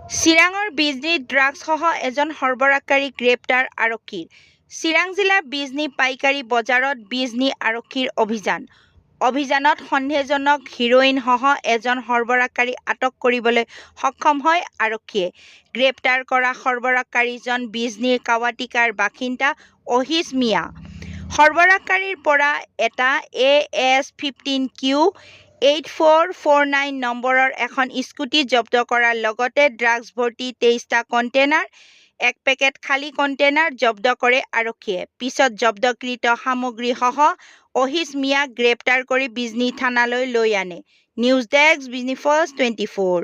চিৰাঙৰ বিজনী ড্ৰাগছসহ এজন সৰবৰাহকাৰী গ্ৰেপ্তাৰ আৰক্ষীৰ। চিৰাং জিলাৰ বিজনী পাইকাৰী বজাৰত বিজনী আৰক্ষীৰ অভিযানত সন্দেহজনক হিৰোইনসহ এজন সৰবৰাহকাৰী আটক কৰিবলৈ সক্ষম হয় আৰক্ষীয়ে। গ্ৰেপ্তাৰ কৰা সৰবৰাহকাৰীজন বিজনীৰ কাৱাটিকাৰ বাসিন্দা অহিছ মিয়া। সৰবৰাহকাৰীৰ পৰা এটা AS-15Q8449 নম্বৰৰ এখন স্কুটি জব্দ কৰাৰ লগতে ড্ৰাগছ ভৰ্তি 23টা কণ্টেইনাৰ, এক পেকেট খালী কণ্টেইনাৰ জব্দ কৰে আৰক্ষীয়ে। পিছত জব্দকৃত সামগ্ৰীসহ অহিছ মিয়াক গ্ৰেপ্তাৰ কৰি বিজনী থানালৈ লৈ আনে। News desk, Bijni first 24।